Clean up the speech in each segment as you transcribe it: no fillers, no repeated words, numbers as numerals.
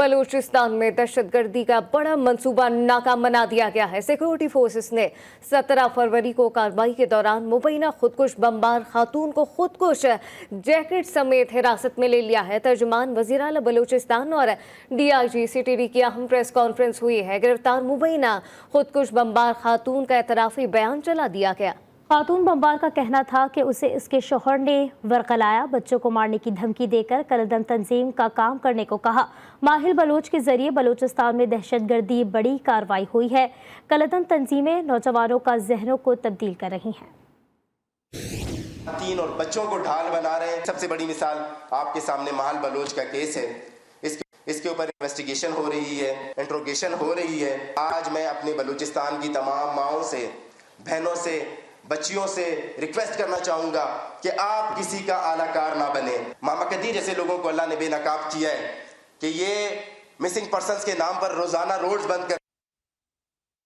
बलूचिस्तान में दहशतगर्दी का बड़ा मंसूबा नाकाम बना दिया गया है। सिक्योरिटी फोर्सेस ने 17 फरवरी को कार्रवाई के दौरान मुबैना खुदकुश बमबार खातून को खुदकुश जैकेट समेत हिरासत में ले लिया है। तर्जुमान वज़ीर आला बलूचिस्तान और DIG CTD की अहम प्रेस कॉन्फ्रेंस हुई है। गिरफ्तार मुबैना खुदकुश बमबार खातून का एतराफ़ी बयान चला दिया गया। खातून बमबार का कहना था कि उसे इसके शौहर ने वरगलाया, बच्चों को मारने की धमकी देकर कलदम तंजीम का काम करने को कहा। माहिल बलोच के जरिए बलूचिस्तान में दहशतगर्दी बड़ी कार्रवाई हुई है। कलदम तंजीमें नौजवानों का जहनों को तब्दील कर रही हैं। तीन और बच्चों को ढाल बना रहे हैं। सबसे बड़ी मिसाल आपके सामने माहिल बलोच का केस है। इसके ऊपर इन्वेस्टिगेशन हो रही है, इंट्रोगेशन हो रही है। आज मैं अपने बलूचिस्तान की तमाम माओं से, बहनों से, बच्चियों से रिक्वेस्ट करना चाहूंगा कि आप किसी का आलाकार ना बने। मामा कदीर जैसे लोगों को अल्लाह ने बेनकाब किया है कि ये मिसिंग पर्सन्स के नाम पर रोजाना रोड्स बंद कर।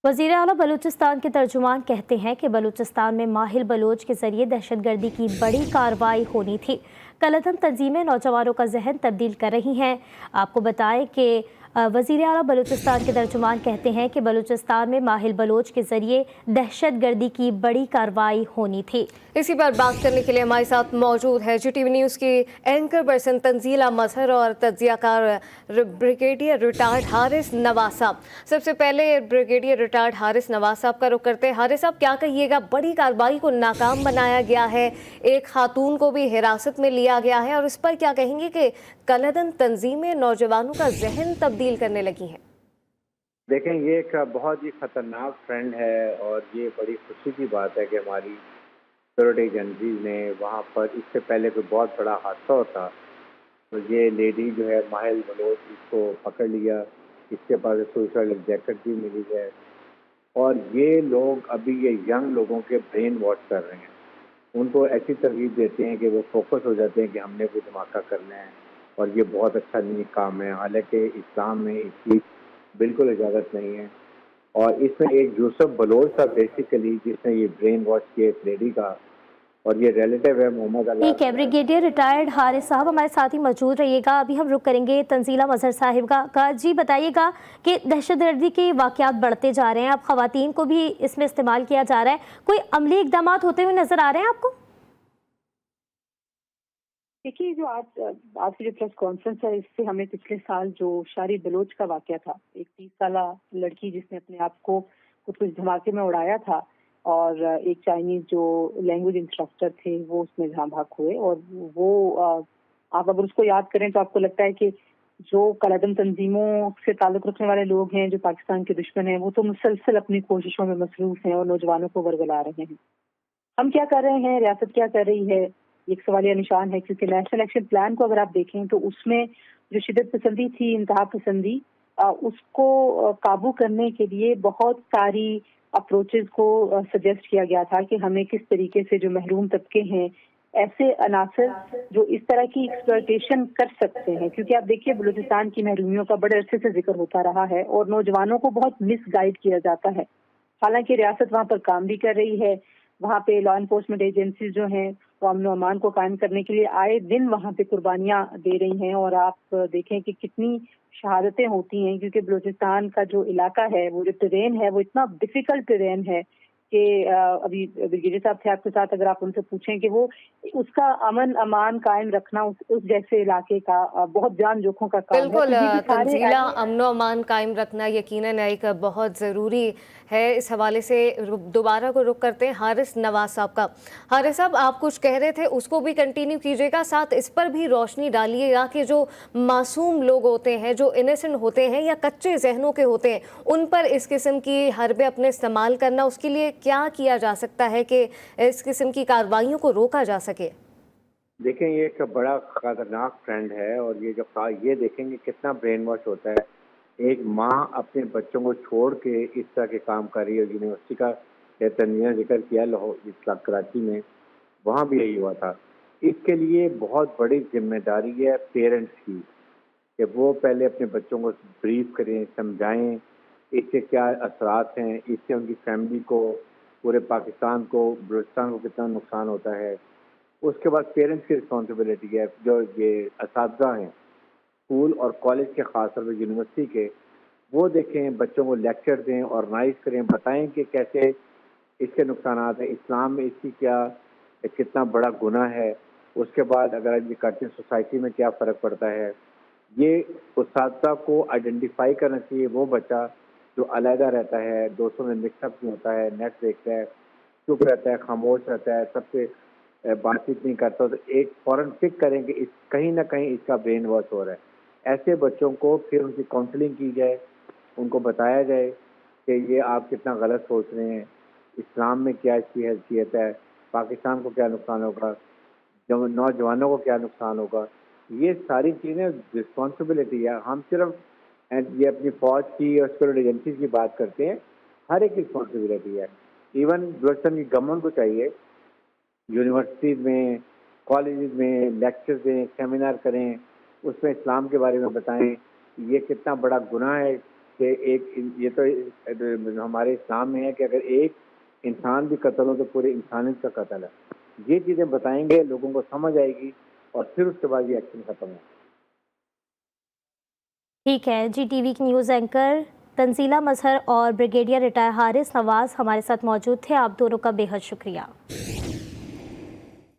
वज़ीर आला बलूचिस्तान के तर्जुमान कहते हैं कि बलूचिस्तान में माहिल बलोच के जरिए दहशतगर्दी की बड़ी कार्रवाई होनी थी। कलदम तंजीमें नौजवानों का जहन तब्दील कर रही हैं। आपको बताएं कि वज़ीर आला बलूचिस्तान के तर्जुमान कहते हैं कि बलूचिस्तान में माहिल बलोच के जरिए दहशतगर्दी की बड़ी कार्रवाई होनी थी। इसी पर बात करने के लिए हमारे साथ मौजूद है GTV न्यूज़ की एंकर पर्सन तंजीला मजहर और तज्जियाकार ब्रिगेडियर रिटायर्ड हारिस नवाज साहब। सबसे पहले ब्रिगेडियर रिटायर्ड हारिस नवाज साहब का रुख करते हैं। हारिस साहब, क्या कहिएगा, बड़ी कार्रवाई को नाकाम बनाया गया है, एक खातून को भी हिरासत में लिया गया है, और इस पर क्या कहेंगे कि कलदम तंजीमें नौजवानोन का जहन तब्दील करने लगी हैं? देखें, ये एक बहुत ही ख़तरनाक ट्रेंड है और ये बड़ी खुशी की बात है कि हमारी सिक्योरिटी एजेंसीज ने वहाँ पर, इससे पहले कोई बहुत बड़ा हादसा होता तो ये लेडी जो है माहिल बलोच, इसको पकड़ लिया, इसके पास सोशल जैकेट भी मिली है। और ये लोग अभी ये यंग लोगों के ब्रेन वॉश कर रहे हैं, उनको ऐसी तरगीब देते हैं कि वो फोकस हो जाते हैं कि हमने कोई धमाका करना है, और ये बहुत अच्छा नहीं काम है। हालांकि इस्लाम में इसकी बिल्कुल इजाज़त नहीं है। और इसमें एक यूसुफ बलोच था बेसिकली जिसने ये ब्रेन वॉश किया इस लेडी का, और ये रिलेटिव है मोहम्मद अल्लाह। ठीक है, ब्रिगेडियर रिटायर्ड हारिस साहब हमारे साथ ही मौजूद रहिएगा। अभी हम रुक करेंगे तंजीला मजहर साहिब का। जी बताइएगा कि दहशतगर्दी के वाक़यात बढ़ते जा रहे हैं, अब ख़वातीन को भी इसमें इस्तेमाल किया जा रहा है, कोई अमली इक़दाम होते हुए नज़र आ रहे हैं आपको? देखिए, जो आज की जो प्रेस कॉन्फ्रेंस है, इससे हमें पिछले साल जो शारी बलोच का वाकया था, एक 30 साल लड़की जिसने अपने आप को कुछ धमाके में उड़ाया था, और एक चाइनीज जो लैंग्वेज इंस्ट्रक्टर थे वो उसमें जहाँ भाग हुए, और वो आप अगर उसको याद करें तो आपको लगता है कि जो कलदम तंजीमों से ताल्लुक़ रखने वाले लोग हैं, जो पाकिस्तान के दुश्मन हैं, वो तो मुसलसल अपनी कोशिशों में मसरूफ़ हैं और नौजवानों को वरगला रहे हैं। हम क्या कर रहे हैं, रियासत क्या कर रही है, एक सवालिया निशान है, क्योंकि नेशनल एक्शन प्लान को अगर आप देखें तो उसमें जो शिद्दत पसंदी थी, इंतहा पसंदी, उसको काबू करने के लिए बहुत सारी अप्रोचेस को सजेस्ट किया गया था कि हमें किस तरीके से जो महरूम तबके हैं, ऐसे अनासर जो इस तरह की एक्सप्लॉयटेशन कर सकते हैं। क्योंकि आप देखिए, बलूचिस्तान की महरूमियों का बड़े अरसे से जिक्र होता रहा है और नौजवानों को बहुत मिसगाइड किया जाता है। हालांकि रियासत वहाँ पर काम भी कर रही है, वहाँ पे लॉ एनफोर्समेंट एजेंसीज जो हैं वो अमन अमान को कायम करने के लिए आए दिन वहाँ पे कुर्बानियाँ दे रही हैं। और आप देखें कि कितनी शहादतें होती हैं, क्योंकि बलूचिस्तान का जो इलाका है, वो जो टेरेन है, वो इतना डिफिकल्ट टेरेन है कि अभी ब्रिगेडियर साहब थे आपके साथ, अगर आप उनसे पूछें कि वो उसका अमन अमान कायम रखना उस जैसे इलाके का बहुत जान जोखों का काम है। बिल्कुल तंजीला, अमन अमान कायम रखना यकीनन एक बहुत ज़रूरी है। इस हवाले से दोबारा को रुख करते हैं हारिस नवाज साहब का। हारिस साहब, आप कुछ कह रहे थे, उसको भी कंटिन्यू कीजिएगा, साथ इस पर भी रोशनी डालिएगा कि जो मासूम लोग होते हैं, जो इनोसेंट होते हैं या कच्चे जहनों के होते हैं, उन पर इस किस्म की हरबे अपने इस्तेमाल करना, उसके लिए क्या किया जा सकता है कि इस किस्म की कार्रवाइयों को रोका जा सके? देखें, ये एक बड़ा खतरनाक ट्रेंड है, और ये देखेंगे कितना ब्रेन वॉश होता है। एक माँ अपने बच्चों को छोड़ के इस तरह के काम कर रही है। यूनिवर्सिटी का तंजीम जिक्र किया लाहौर कराची में, वहाँ भी यही हुआ था। इसके लिए बहुत बड़ी जिम्मेदारी है पेरेंट्स की कि वो पहले अपने बच्चों को ब्रीफ करें, समझाएं इससे क्या असरात हैं, इससे उनकी फैमिली को, पूरे पाकिस्तान को, बलूचिस्तान को कितना नुकसान होता है। उसके बाद पेरेंट्स की रिस्पॉन्सिबिलिटी है, जो ये असातिज़ा हैं اسکول اور کالج کے، خاص طور پہ یونیورسٹی کے، وہ دیکھیں، بچوں کو لیکچر دیں، آرگنائز کریں، بتائیں کہ کیسے اس کے نقصانات ہیں، اسلام میں اس کی کیا کتنا بڑا گناہ ہے، اس کے بعد اگر یہ کرتے ہیں سوسائٹی میں کیا فرق پڑتا ہے۔ یہ اساتذہ کو آئیڈینٹیفائی کرنا چاہیے وہ بچہ جو علیحدہ رہتا ہے، دوستوں میں مکس اپ نہیں ہوتا ہے، نیٹ دیکھتا ہے، چپ رہتا ہے، خاموش رہتا ہے، سب سے بات چیت نہیں کرتا، تو ایک فوراً پک کریں کہ اس کہیں نہ کہیں اس کا برین واش ہو رہا ہے۔ ایسے بچوں کو پھر ان کی کاؤنسلنگ کی جائے، ان کو بتایا جائے کہ یہ آپ کتنا غلط سوچ رہے ہیں، اسلام میں کیا اس کی حیثیت ہے، پاکستان کو کیا نقصان ہوگا، نوجوانوں کو کیا نقصان ہوگا۔ یہ ساری چیزیں رسپانسبلٹی ہے، ہم صرف یہ اپنی فوج کی اور سیکورٹی ایجنسیز کی بات کرتے ہیں، ہر ایک کی رسپانسبلٹی ہے۔ ایون بلوچستان کی گورنمنٹ کو چاہیے یونیورسٹیز میں، کالجز میں لیکچر دیں، سیمینار کریں، اس میں اسلام کے بارے میں بتائیں، یہ کتنا بڑا گناہ ہے کہ یہ تو ہمارے اسلام میں ہے کہ اگر ایک انسان بھی قتل ہو تو پورے انسانیت کا قتل ہے۔ یہ چیزیں بتائیں گے، لوگوں کو سمجھ آئے گی، اور پھر اس کے بعد یہ ایکشن ختم ہو۔ ٹھیک ہے جی، ٹی وی کی نیوز اینکر تنزیلہ مظہر اور بریگیڈیئر ریٹائر حارث نواز ہمارے ساتھ موجود تھے، آپ دونوں کا بے حد شکریہ۔